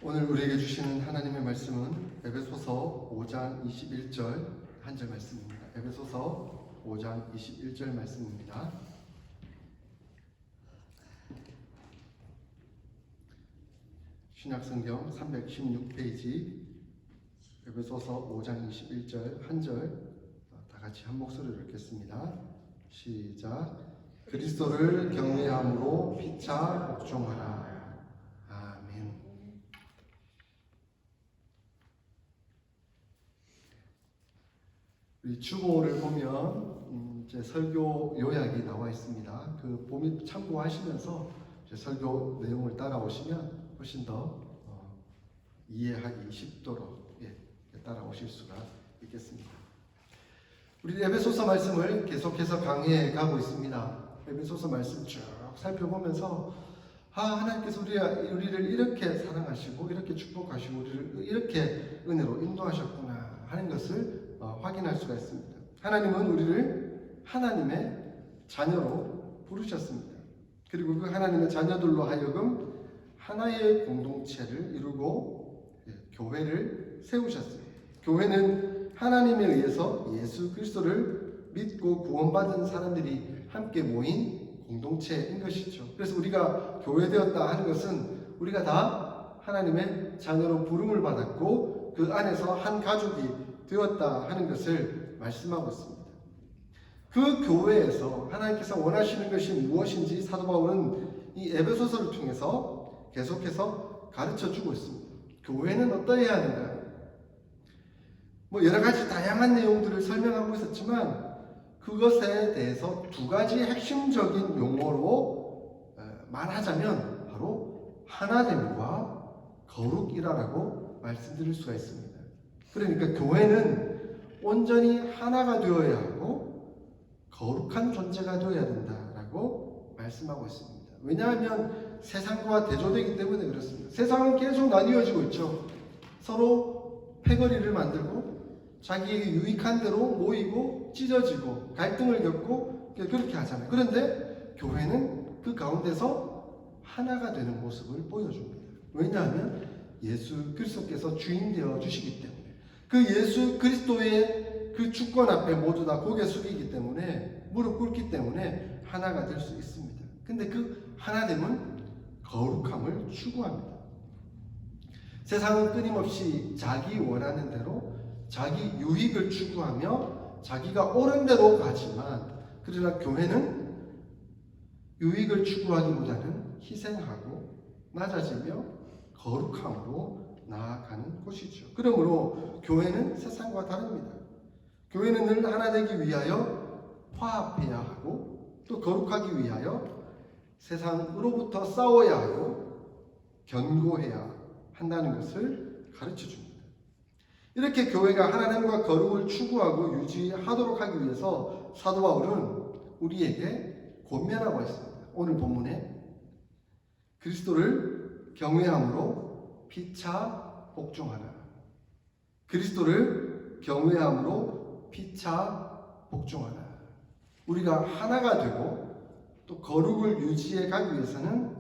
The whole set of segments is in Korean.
오늘 우리에게 주시는 하나님의 말씀은 에베소서 5장 21절 한 절 말씀입니다. 에베소서 5장 21절 말씀입니다. 신약성경 316페이지 에베소서 5장 21절 한 절 다 같이 한 목소리로 읽겠습니다. 시작. 그리스도를 경외함으로 피차 복종하라. 아멘. 우리 주보를 보면 제 설교 요약이 나와 있습니다. 그 보면 참고하시면서 제 설교 내용을 따라오시면 훨씬 더 이해하기 쉽도록 따라오실 수가 있겠습니다. 우리 에베소서 말씀을 계속해서 강해해 가고 있습니다. 에베소서 말씀 쭉 살펴보면서 하나님께서 우리를 이렇게 사랑하시고 이렇게 축복하시고 우리를 이렇게 은혜로 인도하셨구나 하는 것을 확인할 수가 있습니다. 하나님은 우리를 하나님의 자녀로 부르셨습니다. 그리고 그 하나님의 자녀들로 하여금 하나의 공동체를 이루고 교회를 세우셨습니다. 교회는 하나님에 의해서 예수 그리스도를 믿고 구원받은 사람들이 함께 모인 공동체인 것이죠. 그래서 우리가 교회되었다 하는 것은 우리가 다 하나님의 자녀로 부름을 받았고 그 안에서 한 가족이 되었다 하는 것을 말씀하고 있습니다. 그 교회에서 하나님께서 원하시는 것이 무엇인지 사도 바울은 이 에베소서를 통해서 계속해서 가르쳐 주고 있습니다. 교회는 어떠해야 하는가? 여러 가지 다양한 내용들을 설명하고 있었지만 그것에 대해서 두 가지 핵심적인 용어로 말하자면 바로 하나됨과 거룩이라고 말씀드릴 수가 있습니다. 그러니까 교회는 온전히 하나가 되어야 하고 거룩한 존재가 되어야 된다라고 말씀하고 있습니다. 왜냐하면 세상과 대조되기 때문에 그렇습니다. 세상은 계속 나뉘어지고 있죠. 서로 패거리를 만들고 자기에게 유익한 대로 모이고 찢어지고 갈등을 겪고 그렇게 하잖아요. 그런데 교회는 그 가운데서 하나가 되는 모습을 보여줍니다. 왜냐하면 예수 그리스도께서 주인 되어 주시기 때문에 그 예수 그리스도의 그 주권 앞에 모두 다 고개 숙이기 때문에 무릎 꿇기 때문에 하나가 될 수 있습니다. 근데 그 하나됨은 거룩함을 추구합니다. 세상은 끊임없이 자기 원하는 대로 자기 유익을 추구하며 자기가 옳은 대로 가지만 그러나 교회는 유익을 추구하기보다는 희생하고 낮아지며 거룩함으로 나아가는 곳이죠. 그러므로 교회는 세상과 다릅니다. 교회는 늘 하나 되기 위하여 화합해야 하고 또 거룩하기 위하여 세상으로부터 싸워야 하고 견고해야 한다는 것을 가르쳐 줍니다. 이렇게 교회가 하나님과 거룩을 추구하고 유지하도록 하기 위해서 사도 바울은 우리에게 권면하고 있습니다. 오늘 본문에 그리스도를 경외함으로 피차 복종하라. 그리스도를 경외함으로 피차 복종하라. 우리가 하나가 되고 또 거룩을 유지해 가기 위해서는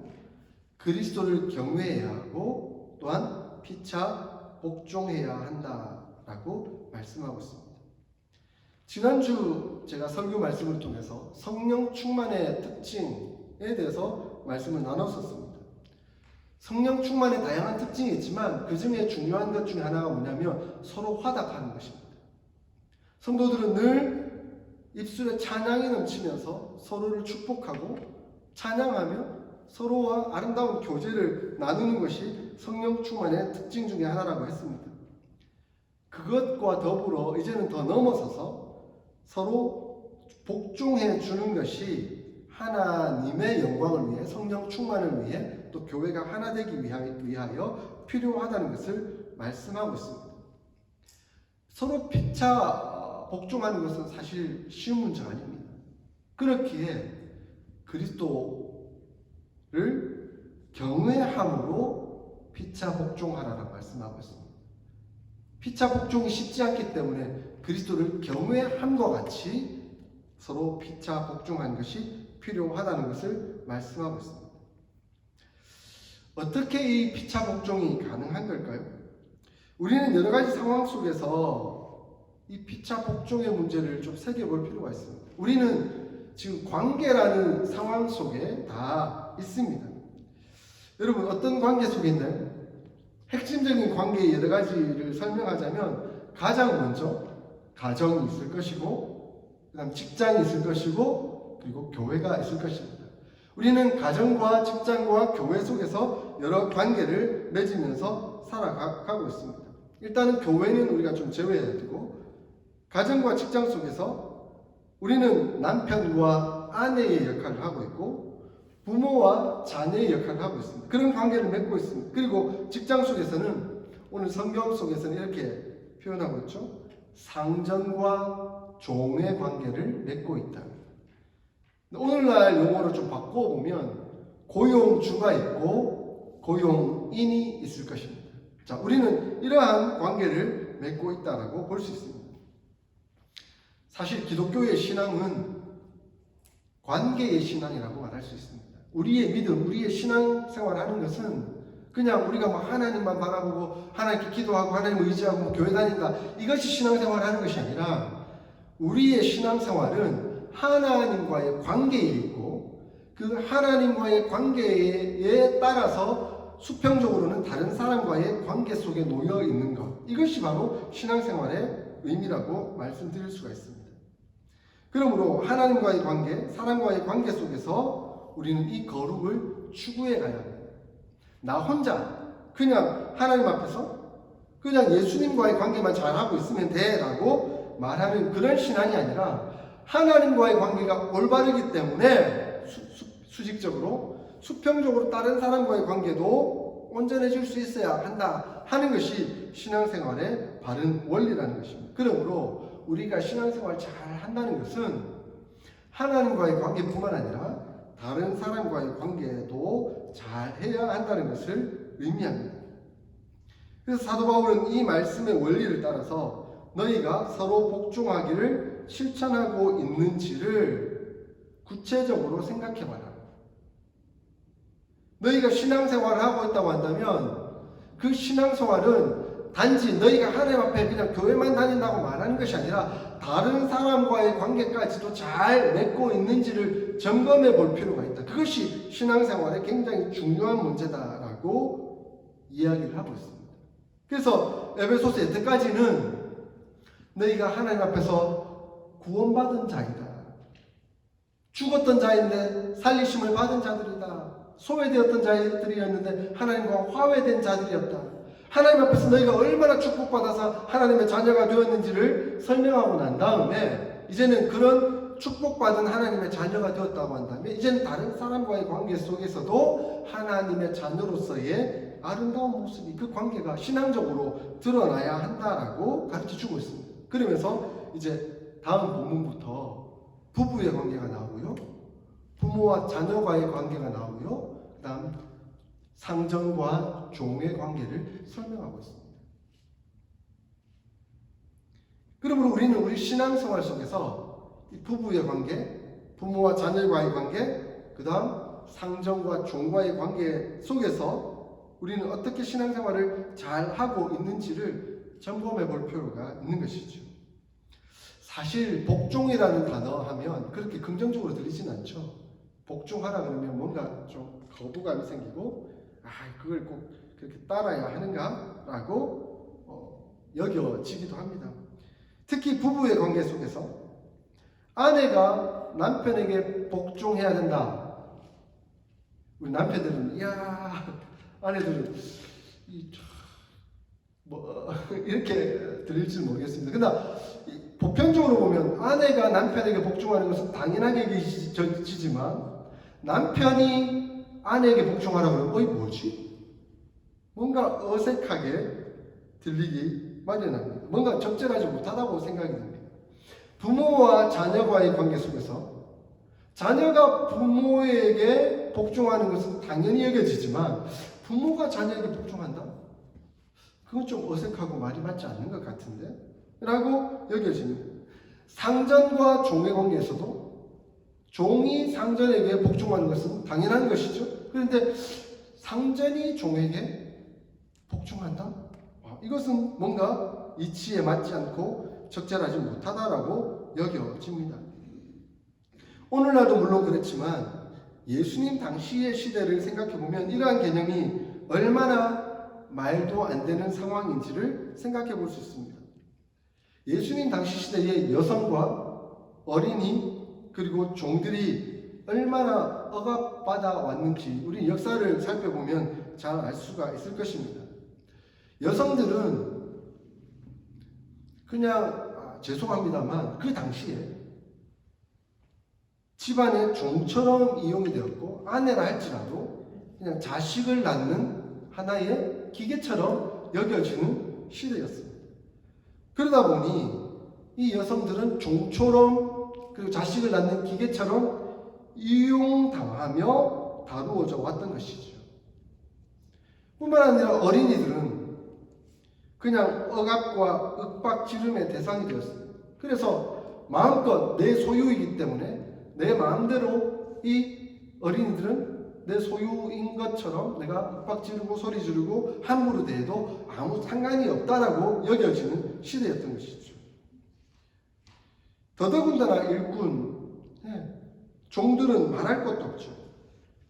그리스도를 경외해야 하고 또한 피차 복종해야 한다라고 말씀하고 있습니다. 지난주 제가 설교 말씀을 통해서 성령 충만의 특징에 대해서 말씀을 나눴었습니다. 성령 충만의 다양한 특징이 있지만 그 중에 중요한 것 중에 하나가 뭐냐면 서로 화답하는 것입니다. 성도들은 늘 입술에 찬양이 넘치면서 서로를 축복하고 찬양하며 서로와 아름다운 교제를 나누는 것이 성령 충만의 특징 중에 하나라고 했습니다. 그것과 더불어 이제는 더 넘어서서 서로 복종해 주는 것이 하나님의 영광을 위해 성령 충만을 위해 또 교회가 하나 되기 위하여 필요하다는 것을 말씀하고 있습니다. 서로 피차 복종하는 것은 사실 쉬운 문제가 아닙니다. 그렇기에 그리스도를 경외함으로 피차 복종하라라고 말씀하고 있습니다. 피차 복종이 쉽지 않기 때문에 그리스도를 경외함과 같이 서로 피차 복종하는 것이 필요하다는 것을 말씀하고 있습니다. 어떻게 이 피차 복종이 가능한 걸까요? 우리는 여러 가지 상황 속에서 이 피차 복종의 문제를 좀 새겨볼 필요가 있습니다. 우리는 지금 관계라는 상황 속에 다 있습니다. 여러분, 어떤 관계 속에 있나요? 핵심적인 관계의 여러 가지를 설명하자면 가장 먼저 가정이 있을 것이고, 그 다음 직장이 있을 것이고, 그리고 교회가 있을 것입니다. 우리는 가정과 직장과 교회 속에서 여러 관계를 맺으면서 살아가고 있습니다. 일단은 교회는 우리가 좀 제외해야 되고, 가정과 직장 속에서 우리는 남편과 아내의 역할을 하고 있고, 부모와 자녀의 역할을 하고 있습니다. 그런 관계를 맺고 있습니다. 그리고 직장 속에서는 오늘 성경 속에서는 이렇게 표현하고 있죠. 상전과 종의 관계를 맺고 있다. 오늘날 용어로 좀 바꿔보면 고용주가 있고 고용인이 있을 것입니다. 자, 우리는 이러한 관계를 맺고 있다라고 볼 수 있습니다. 사실 기독교의 신앙은 관계의 신앙이라고 말할 수 있습니다. 우리의 믿음, 우리의 신앙생활을 하는 것은 그냥 우리가 막 하나님만 바라보고 하나님께 기도하고 하나님을 의지하고 교회 다닌다, 이것이 신앙생활을 하는 것이 아니라 우리의 신앙생활은 하나님과의 관계에 있고 그 하나님과의 관계에 따라서 수평적으로는 다른 사람과의 관계 속에 놓여 있는 것, 이것이 바로 신앙생활의 의미라고 말씀드릴 수가 있습니다. 그러므로 하나님과의 관계, 사람과의 관계 속에서 우리는 이 거룩을 추구해 가야 합니다. 나 혼자 그냥 하나님 앞에서 그냥 예수님과의 관계만 잘하고 있으면 돼라고 말하는 그런 신앙이 아니라 하나님과의 관계가 올바르기 때문에 수직적으로 수평적으로 다른 사람과의 관계도 온전해질 수 있어야 한다 하는 것이 신앙생활의 바른 원리라는 것입니다. 그러므로 우리가 신앙생활을 잘 한다는 것은 하나님과의 관계뿐만 아니라 다른 사람과의 관계도 잘 해야 한다는 것을 의미합니다. 그래서 사도 바울은 이 말씀의 원리를 따라서 너희가 서로 복종하기를 실천하고 있는지를 구체적으로 생각해봐라. 너희가 신앙생활을 하고 있다고 한다면 그 신앙생활은 단지 너희가 하나님 앞에 그냥 교회만 다닌다고 말하는 것이 아니라 다른 사람과의 관계까지도 잘 맺고 있는지를 점검해 볼 필요가 있다. 그것이 신앙생활에 굉장히 중요한 문제다라고 이야기를 하고 있습니다. 그래서 에베소서 여태까지는 너희가 하나님 앞에서 구원받은 자이다, 죽었던 자인데 살리심을 받은 자들이다, 소외되었던 자들이었는데 하나님과 화해된 자들이었다, 하나님 앞에서 너희가 얼마나 축복받아서 하나님의 자녀가 되었는지를 설명하고 난 다음에 이제는 그런 축복받은 하나님의 자녀가 되었다고 한다면 이제는 다른 사람과의 관계 속에서도 하나님의 자녀로서의 아름다운 모습이, 그 관계가 신앙적으로 드러나야 한다라고 가르쳐주고 있습니다. 그러면서 이제 다음 본문부터 부부의 관계가 나오고요, 부모와 자녀과의 관계가 나오고요, 그 다음 상전과 종의 관계를 설명하고 있습니다. 그러므로 우리는 우리 신앙생활 속에서 이 부부의 관계, 부모와 자녀과의 관계, 그 다음 상전과 종과의 관계 속에서 우리는 어떻게 신앙생활을 잘 하고 있는지를 점검해 볼 필요가 있는 것이죠. 사실 복종이라는 단어 하면 그렇게 긍정적으로 들리진 않죠. 복종하라 그러면 뭔가 좀 거부감이 생기고, 그걸 꼭 그렇게 따라야 하는가? 라고 여겨지기도 합니다. 특히 부부의 관계 속에서 아내가 남편에게 복종해야 된다. 우리 남편들은, 아내들은, 이렇게 들릴지 모르겠습니다. 그러나, 보편적으로 보면 아내가 남편에게 복종하는 것은 당연하게 여겨지지만, 남편이 아내에게 복종하라고 그러면 뭐지? 뭔가 어색하게 들리기 마련합니다. 뭔가 적절하지 못하다고 생각이 듭니다. 부모와 자녀과의 관계 속에서 자녀가 부모에게 복종하는 것은 당연히 여겨지지만 부모가 자녀에게 복종한다? 그건 좀 어색하고 말이 맞지 않는 것 같은데? 라고 여겨집니다. 상전과 종의 관계에서도 종이 상전에게 복종하는 것은 당연한 것이죠. 그런데 상전이 종에게 복종한다? 이것은 뭔가 이치에 맞지 않고 적절하지 못하다라고 여겨집니다. 오늘날도 물론 그렇지만 예수님 당시의 시대를 생각해 보면 이러한 개념이 얼마나 말도 안 되는 상황인지를 생각해 볼 수 있습니다. 예수님 당시 시대의 여성과 어린이 그리고 종들이 얼마나 억압받아 왔는지 우리 역사를 살펴보면 잘 알 수가 있을 것입니다. 여성들은 그냥 죄송합니다만 그 당시에 집안의 종처럼 이용이 되었고 아내라 할지라도 그냥 자식을 낳는 하나의 기계처럼 여겨지는 시대였습니다. 그러다 보니 이 여성들은 종처럼 그리고 자식을 낳는 기계처럼 이용당하며 다루어져 왔던 것이죠. 뿐만 아니라 어린이들은 그냥 억압과 윽박지름의 대상이 되었습니다. 그래서 마음껏 내 소유이기 때문에 내 마음대로 이 어린이들은 내 소유인 것처럼 내가 윽박 지르고 소리 지르고 함부로 대해도 아무 상관이 없다라고 여겨지는 시대였던 것이죠. 더더군다나 일꾼, 종들은 말할 것도 없죠.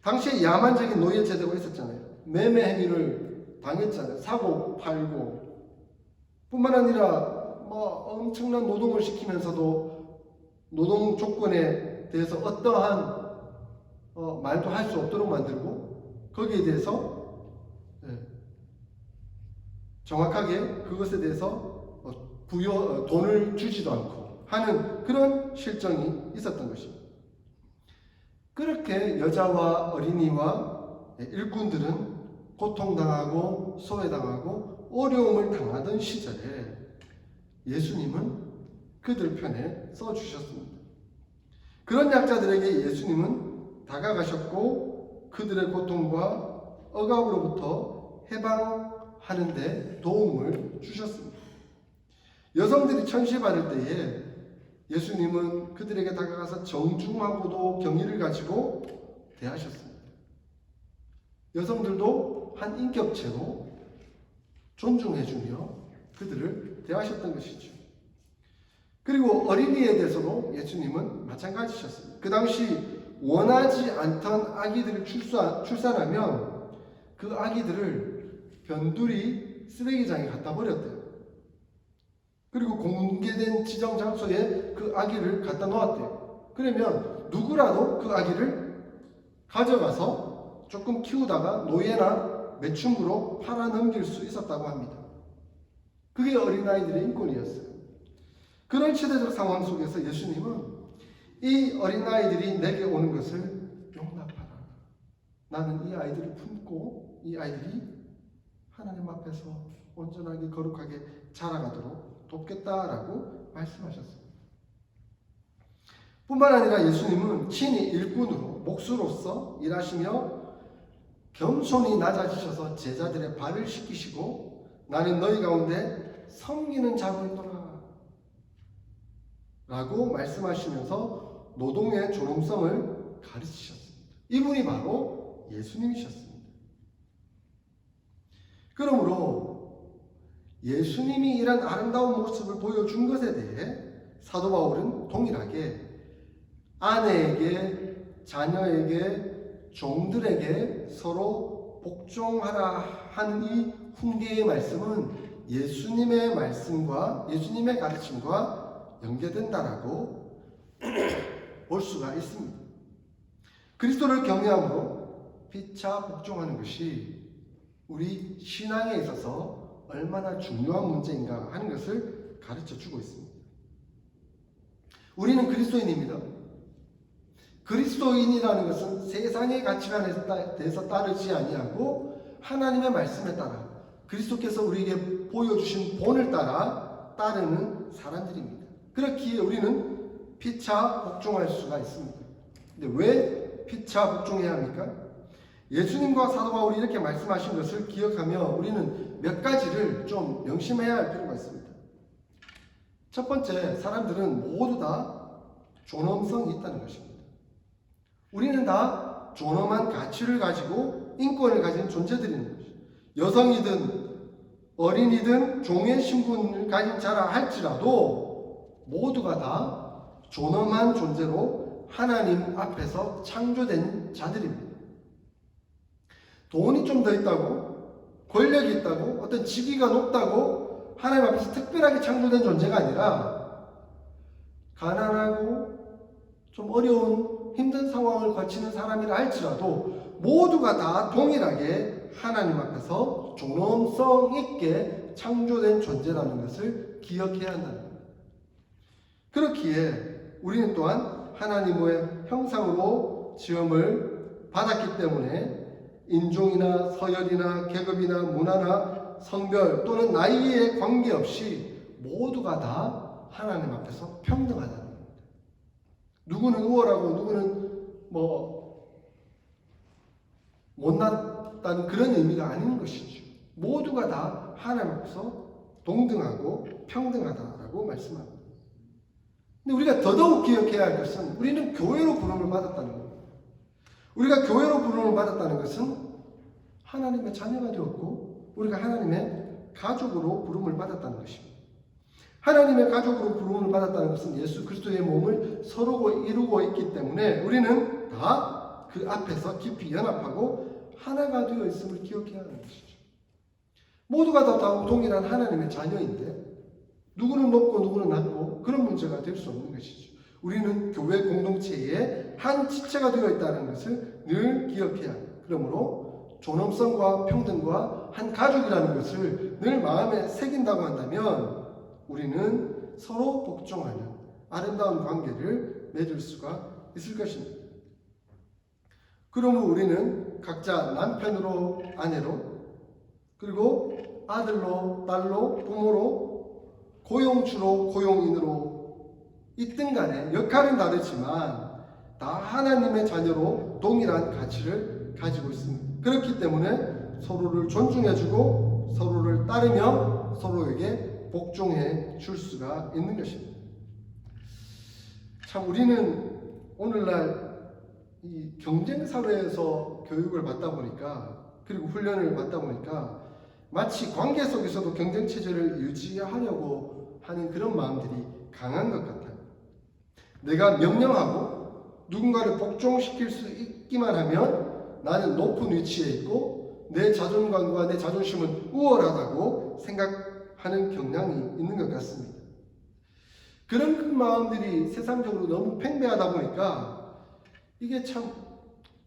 당시에 야만적인 노예 제도가 있었잖아요. 매매 행위를 당했잖아요. 사고 팔고 뿐만 아니라 엄청난 노동을 시키면서도 노동 조건에 대해서 어떠한 말도 할 수 없도록 만들고 거기에 대해서 정확하게 그것에 대해서 돈을 주지도 않고 하는 그런 실정이 있었던 것입니다. 그렇게 여자와 어린이와 일꾼들은 고통당하고 소외당하고 어려움을 당하던 시절에 예수님은 그들 편에 써주셨습니다. 그런 약자들에게 예수님은 다가가셨고 그들의 고통과 억압으로부터 해방하는 데 도움을 주셨습니다. 여성들이 천시받을 때에 예수님은 그들에게 다가가서 정중하고도 경의를 가지고 대하셨습니다. 여성들도 한 인격체로 존중해주며 그들을 대하셨던 것이죠. 그리고 어린이에 대해서도 예수님은 마찬가지셨습니다. 그 당시 원하지 않던 아기들을 출산하면 그 아기들을 변두리 쓰레기장에 갖다 버렸대요. 그리고 공개된 지정 장소에 그 아기를 갖다 놓았대요. 그러면 누구라도 그 아기를 가져가서 조금 키우다가 노예나 매춘부로 팔아넘길 수 있었다고 합니다. 그게 어린아이들의 인권이었어요. 그런 시대적 상황 속에서 예수님은 이 어린아이들이 내게 오는 것을 용납하라. 나는 이 아이들을 품고 이 아이들이 하나님 앞에서 온전하게 거룩하게 자라가도록 돕겠다라고 말씀하셨습니다. 뿐만 아니라 예수님은 친히 일꾼으로 목수로서 일하시며 겸손히 낮아지셔서 제자들의 발을 씻기시고 나는 너희 가운데 섬기는 자로 있노라 라고 말씀하시면서 노동의 존엄성을 가르치셨습니다. 이분이 바로 예수님이셨습니다. 그러므로 예수님이 이런 아름다운 모습을 보여준 것에 대해 사도 바울은 동일하게 아내에게, 자녀에게, 종들에게 서로 복종하라 하는 이 훈계의 말씀은 예수님의 말씀과 예수님의 가르침과 연계된다라고 볼 수가 있습니다. 그리스도를 경외함으로 피차 복종하는 것이 우리 신앙에 있어서 얼마나 중요한 문제인가 하는 것을 가르쳐주고 있습니다. 우리는 그리스도인입니다. 그리스도인이라는 것은 세상의 가치관에 대해서 따르지 아니하고 하나님의 말씀에 따라 그리스도께서 우리에게 보여주신 본을 따라 따르는 사람들입니다. 그렇기에 우리는 피차 복종할 수가 있습니다. 근데 왜 피차 복종해야 합니까? 예수님과 사도 바울이 이렇게 말씀하신 것을 기억하며 우리는 몇 가지를 좀 명심해야 할 필요가 있습니다. 첫 번째, 사람들은 모두 다 존엄성이 있다는 것입니다. 우리는 다 존엄한 가치를 가지고 인권을 가진 존재들이는 것이죠. 여성이든 어린이든 종의 신분을 가진 자라 할지라도 모두가 다 존엄한 존재로 하나님 앞에서 창조된 자들입니다. 돈이 좀 더 있다고, 권력이 있다고, 어떤 직위가 높다고 하나님 앞에서 특별하게 창조된 존재가 아니라 가난하고 좀 어려운 힘든 상황을 거치는 사람이라 할지라도 모두가 다 동일하게 하나님 앞에서 존엄성 있게 창조된 존재라는 것을 기억해야 한다는 겁니다. 그렇기에 우리는 또한 하나님의 형상으로 지음을 받았기 때문에 인종이나 서열이나 계급이나 문화나 성별 또는 나이에 관계없이 모두가 다 하나님 앞에서 평등하다는 겁니다. 누구는 우월하고 누구는 못났다는 그런 의미가 아닌 것이죠. 모두가 다 하나님 앞에서 동등하고 평등하다라고 말씀합니다. 근데 우리가 더더욱 기억해야 할 것은 우리는 교회로 부름을 받았다는 겁니다. 우리가 교회로 부름을 받았다는 것은 하나님의 자녀가 되었고 우리가 하나님의 가족으로 부름을 받았다는 것입니다. 하나님의 가족으로 부름을 받았다는 것은 예수 그리스도의 몸을 서로 이루고 있기 때문에 우리는 다 그 앞에서 깊이 연합하고 하나가 되어 있음을 기억해야 하는 것이죠. 모두가 다 동일한 하나님의 자녀인데 누구는 높고 누구는 낮고 그런 문제가 될 수 없는 것이죠. 우리는 교회 공동체의 한 지체가 되어 있다는 것을 늘 기억해야 합니다. 그러므로 존엄성과 평등과 한 가족이라는 것을 늘 마음에 새긴다고 한다면 우리는 서로 복종하는 아름다운 관계를 맺을 수가 있을 것입니다. 그러므로 우리는 각자 남편으로, 아내로, 그리고 아들로, 딸로, 부모로, 고용주로, 고용인으로 있든 간에 역할은 다르지만 다 하나님의 자녀로 동일한 가치를 가지고 있습니다. 그렇기 때문에 서로를 존중해주고 서로를 따르며 서로에게 복종해 줄 수가 있는 것입니다. 참 우리는 오늘날 이 경쟁 사회에서 교육을 받다 보니까 그리고 훈련을 받다 보니까 마치 관계 속에서도 경쟁 체제를 유지하려고 하는 그런 마음들이 강한 것 같아요. 내가 명령하고 누군가를 복종시킬 수 있기만 하면 나는 높은 위치에 있고 내 자존감과 내 자존심은 우월하다고 생각하는 경향이 있는 것 같습니다. 그런 큰 마음들이 세상적으로 너무 팽배하다 보니까 이게 참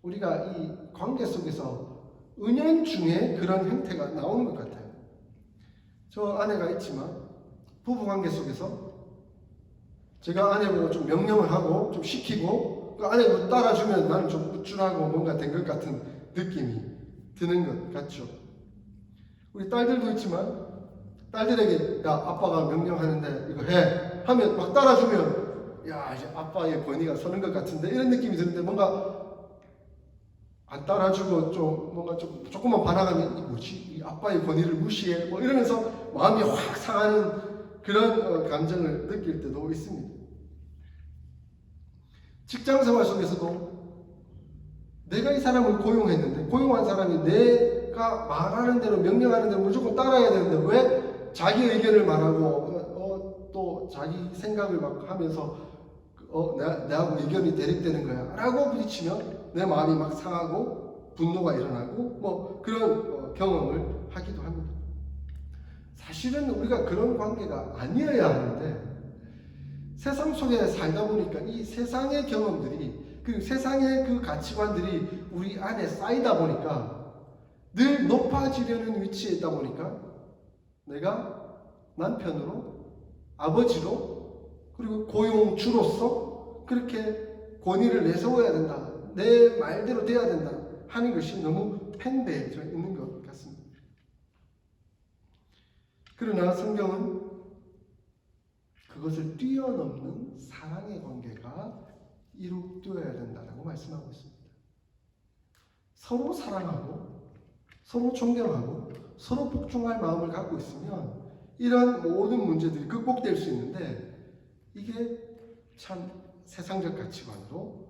우리가 이 관계 속에서 은연중에 그런 형태가 나오는 것 같아요. 저 아내가 있지만 부부관계 속에서 제가 아내 보고 좀 명령을 하고 좀 시키고 그 아내 보고 따라주면 나는 좀 우쭐하고 뭔가 된 것 같은 느낌이 드는 것 같죠. 우리 딸들도 있지만 딸들에게 야 아빠가 명령하는데 이거 해 하면 막 따라주면 야 이제 아빠의 권위가 서는 것 같은데 이런 느낌이 드는데 뭔가 안 따라주고 좀 뭔가 좀 조금만 반항하면 이 뭐지 이 아빠의 권위를 무시해 뭐 이러면서 마음이 확 상하는 그런 감정을 느낄 때도 있습니다. 직장생활 속에서도 내가 이 사람을 고용했는데 고용한 사람이 내가 말하는 대로 명령하는 대로 무조건 따라야 되는데 왜 자기 의견을 말하고 또 자기 생각을 막 하면서 나하고 의견이 대립되는 거야 라고 부딪히면 내 마음이 막 상하고 분노가 일어나고 뭐 그런 경험을 하기도 합니다. 사실은 우리가 그런 관계가 아니어야 하는데 세상 속에 살다 보니까 이 세상의 경험들이 그리고 세상의 그 가치관들이 우리 안에 쌓이다 보니까 늘 높아지려는 위치에 있다 보니까 내가 남편으로 아버지로 그리고 고용주로서 그렇게 권위를 내세워야 된다. 내 말대로 돼야 된다 하는 것이 너무 팽배해져 있는 것 같습니다. 그러나 성경은 그것을 뛰어넘는 사랑의 관계가 이루어져야 된다고 말씀하고 있습니다. 서로 사랑하고 서로 존경하고 서로 복종할 마음을 갖고 있으면 이런 모든 문제들이 극복될 수 있는데 이게 참 세상적 가치관으로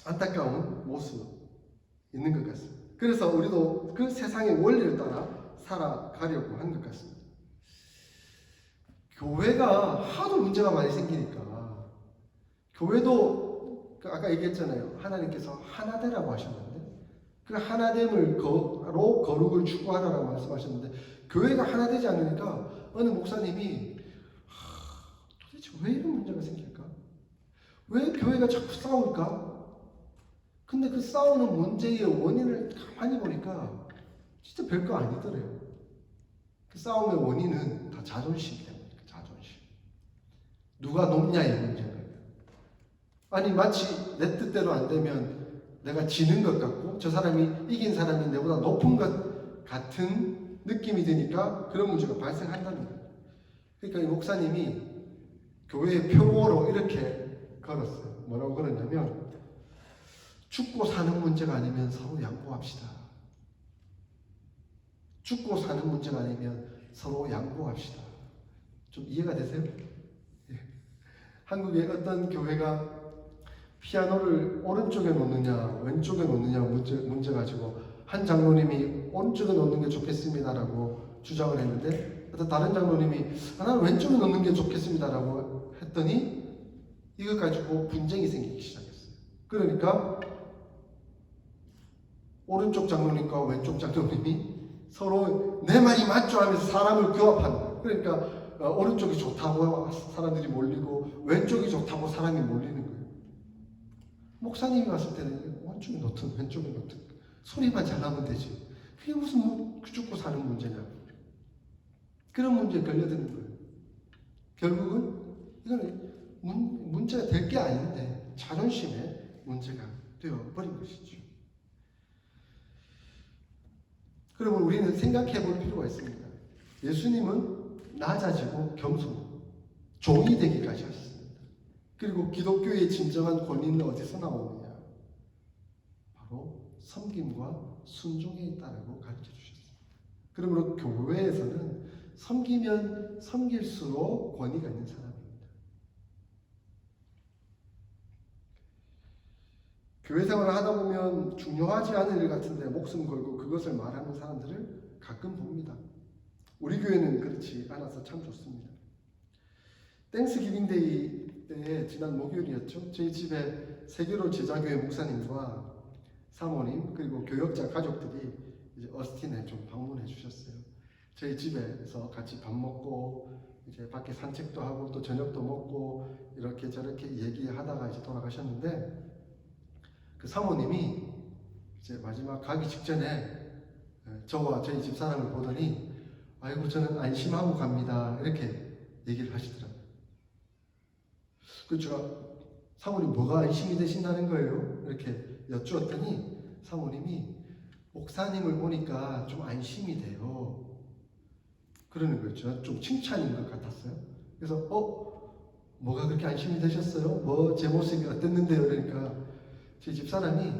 안타까운 모습 있는 것 같습니다. 그래서 우리도 그 세상의 원리를 따라 살아가려고 하는 것 같습니다. 교회가 하도 문제가 많이 생기니까 교회도 아까 얘기했잖아요. 하나님께서 하나되라고 하셨는데 그 하나됨으로 거룩을 추구하라고 말씀하셨는데 교회가 하나되지 않으니까 어느 목사님이 도대체 왜 이런 문제가 생길까? 왜 교회가 자꾸 싸울까? 근데 그 싸우는 문제의 원인을 가만히 보니까 진짜 별거 아니더래요. 그 싸움의 원인은 다 자존심 때문에. 자존심. 누가 높냐의 문제예요. 아니 마치 내 뜻대로 안 되면 내가 지는 것 같고 저 사람이 이긴 사람이 내보다 높은 것 같은 느낌이 드니까 그런 문제가 발생한다는 거예요. 그러니까 이 목사님이 교회의 표어로 이렇게 걸었어요. 뭐라고 걸었냐면 죽고 사는 문제가 아니면 서로 양보합시다. 죽고 사는 문제가 아니면 서로 양보합시다. 좀 이해가 되세요? 예. 한국의 어떤 교회가 피아노를 오른쪽에 놓느냐 왼쪽에 놓느냐 문제 가지고 한 장로님이 오른쪽에 놓는 게 좋겠습니다라고 주장을 했는데 어떤 다른 장로님이 나는 왼쪽에 놓는 게 좋겠습니다라고 했더니 이거 가지고 분쟁이 생기기 시작했어요. 그러니까 오른쪽 장로님과 왼쪽 장로님이 서로 내 말이 맞죠 하면서 사람을 규합하는 거예요. 그러니까 오른쪽이 좋다고 사람들이 몰리고 왼쪽이 좋다고 사람이 몰리는 거예요. 목사님이 봤을 때는 오른쪽에 놓든 왼쪽에 놓든 소리만 잘 나면 되지. 그게 무슨 죽고 사는 문제냐. 그런 문제에 걸려드는 거예요. 결국은 이거는 문제가 될 게 아닌데 자존심의 문제가 되어버린 것이죠. 그러면 우리는 생각해 볼 필요가 있습니다. 예수님은 낮아지고 겸손, 종이 되기까지 하셨습니다. 그리고 기독교의 진정한 권위는 어디서 나오느냐? 바로 섬김과 순종에 있다라고 가르쳐 주셨습니다. 그러므로 교회에서는 섬기면 섬길수록 권위가 있는 사람입니다. 교회 생활을 하다 보면 중요하지 않은 일 같은데 목숨 걸고 그것을 말하는 사람들을 가끔 봅니다. 우리 교회는 그렇지 않아서 참 좋습니다. 땡스기빙 데이 때 지난 목요일이었죠. 저희 집에 세계로 제자교회 목사님과 사모님 그리고 교역자 가족들이 이제 어스틴에 좀 방문해 주셨어요. 저희 집에서 같이 밥 먹고 이제 밖에 산책도 하고 또 저녁도 먹고 이렇게 저렇게 얘기하다가 이제 돌아가셨는데 그 사모님이 이제 마지막 가기 직전에 저와 저희 집사람을 보더니 아이고 저는 안심하고 갑니다 이렇게 얘기를 하시더라고요. 그래서 제가 사모님 뭐가 안심이 되신다는 거예요? 이렇게 여쭈었더니 사모님이 목사님을 보니까 좀 안심이 돼요. 그러는 거였죠. 좀 칭찬인 것 같았어요. 그래서 뭐가 그렇게 안심이 되셨어요? 뭐 제 모습이 어땠는데요? 그러니까 제 집사람이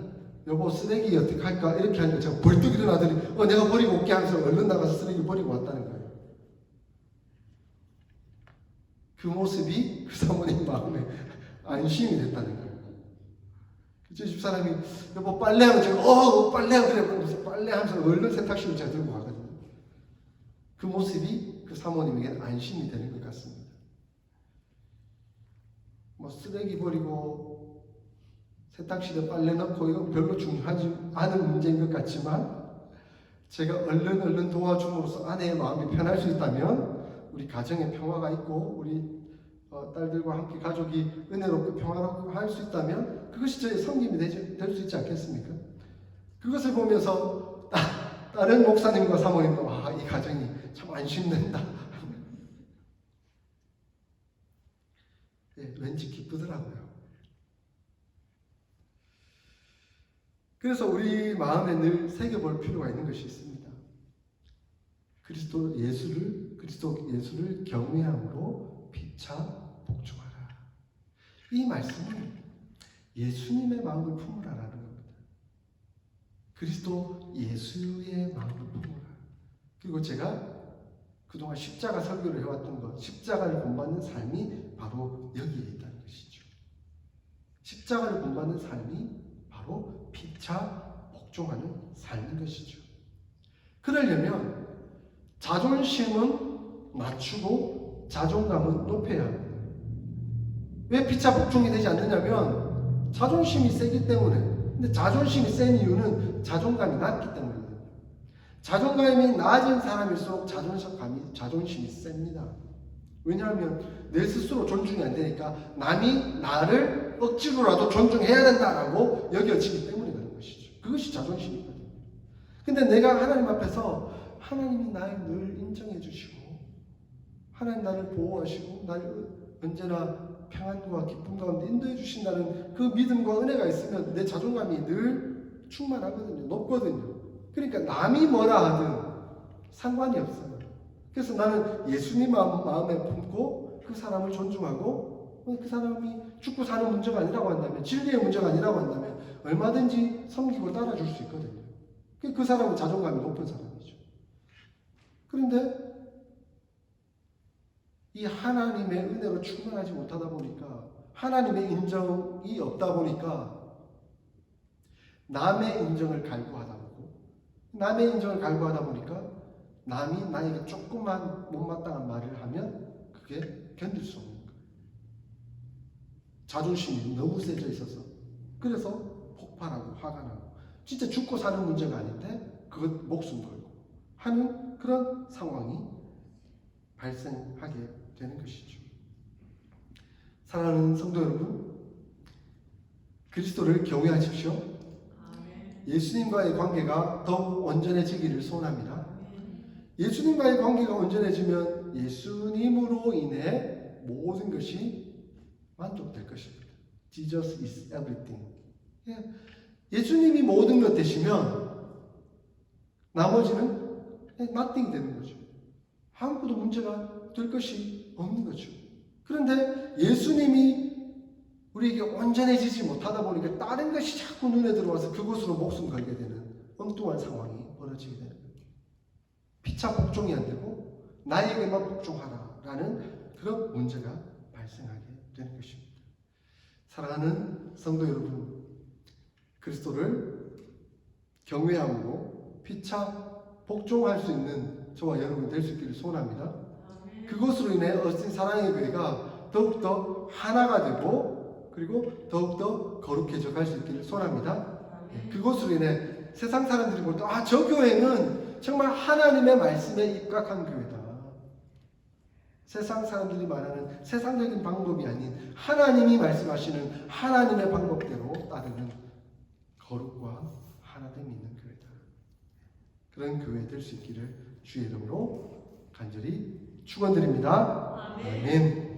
여보 쓰레기 어떻게 할까? 이렇게 하니까 제가 벌떡 일어나더니 내가 버리고 올게 하면서 얼른 나가서 쓰레기 버리고 왔다는 거예요. 그 모습이 그 사모님 마음에 안심이 됐다는 거예요. 제 집사람이 여보 빨래하면 제가 빨래하고 그래 그러면서 빨래하면서 얼른 세탁실을 제가 들고 가거든요. 그 모습이 그 사모님에게는 안심이 되는 것 같습니다. 뭐 쓰레기 버리고 세탁실에 빨래 넣고 이건 별로 중요하지 않은 문제인 것 같지만 제가 얼른 도와줌으로써 아내의 마음이 편할 수 있다면 우리 가정에 평화가 있고 우리 딸들과 함께 가족이 은혜롭고 평화롭고 할 수 있다면 그것이 저의 섬김이 될 수 있지 않겠습니까? 그것을 보면서 다른 목사님과 사모님도 이 가정이 참 안심된다. 네, 왠지 기쁘더라고요. 그래서 우리 마음에 늘 새겨볼 필요가 있는 것이 있습니다. 그리스도 예수를 경외함으로 피차 복종하라. 이 말씀은 예수님의 마음을 품으라라는 겁니다. 그리스도 예수의 마음을 품으라. 그리고 제가 그동안 십자가 설교를 해왔던 것, 십자가를 본받는 삶이 바로 여기에 있다는 것이죠. 십자가를 본받는 삶이 바로 피차 복종하는 삶인 것이죠. 그러려면 자존심은 낮추고 자존감은 높여야 합니다. 왜 피차 복종이 되지 않느냐면 자존심이 세기 때문에. 근데 자존심이 센 이유는 자존감이 낮기 때문이거든요. 자존감이 낮은 사람일수록 자존심이 셉니다. 왜냐하면 내 스스로 존중이 안 되니까 남이 나를 억지로라도 존중해야 된다라고 여겨지기 때문에 그런 것이죠. 그것이 자존심이거든요. 근데 내가 하나님 앞에서 하나님이 나를 늘 인정해 주시고 하나님 나를 보호하시고 나를 언제나 평안과 기쁨 가운데 인도해 주신다는 그 믿음과 은혜가 있으면 내 자존감이 늘 충만하거든요. 높거든요. 그러니까 남이 뭐라 하든 상관이 없어요. 그래서 나는 예수님 마음에 품고 그 사람을 존중하고 그 사람이 죽고 사는 문제가 아니라고 한다면 진리의 문제가 아니라고 한다면 얼마든지 섬기고 따라줄 수 있거든요. 그 사람은 자존감이 높은 사람이죠. 그런데 이 하나님의 은혜로 충만하지 못하다 보니까 하나님의 인정이 없다 보니까 남의 인정을 갈구하다 보고 남의 인정을 갈구하다 보니까 남이 나에게 조금만 못마땅한 말을 하면 그게 견딜 수 없는 거예요. 자존심이 너무 세져 있어서 그래서 폭발하고 화가 나고 진짜 죽고 사는 문제가 아닌데 그것 목숨 걸고 하는 그런 상황이 발생하게 되는 것이죠. 사랑하는 성도 여러분, 그리스도를 경외하십시오. 예수님과의 관계가 더욱 온전해지기를 소원합니다. 예수님과의 관계가 온전해지면 예수님으로 인해 모든 것이 만족될 것입니다. Jesus is everything. 예수님이 모든 것 되시면 나머지는 nothing 되는 거죠. 아무것도 문제가 될 것이 없는 거죠. 그런데 예수님이 우리에게 온전해지지 못하다 보니까 다른 것이 자꾸 눈에 들어와서 그곳으로 목숨 걸게 되는 엉뚱한 상황이 벌어지게 되는 거예요. 피차 복종이 안 되고 나에게만 복종하라라는 그런 문제가 발생하게 되는 것입니다. 사랑하는 성도 여러분, 그리스도를 경외함으로 피차 복종할 수 있는 저와 여러분 될 수 있기를 소원합니다. 그것으로 인해 어스틴 사랑의 교회가 더욱더 하나가 되고 그리고 더욱더 거룩해져 갈 수 있기를 소원합니다. 그것으로 인해 세상 사람들이 볼 때 저 교회는 정말 하나님의 말씀에 입각한 교회다. 세상 사람들이 말하는 세상적인 방법이 아닌 하나님이 말씀하시는 하나님의 방법대로 따르는 거룩과 하나됨이 있는 교회다. 그런 교회 될 수 있기를 주의 이름으로 간절히 축원드립니다. 아멘.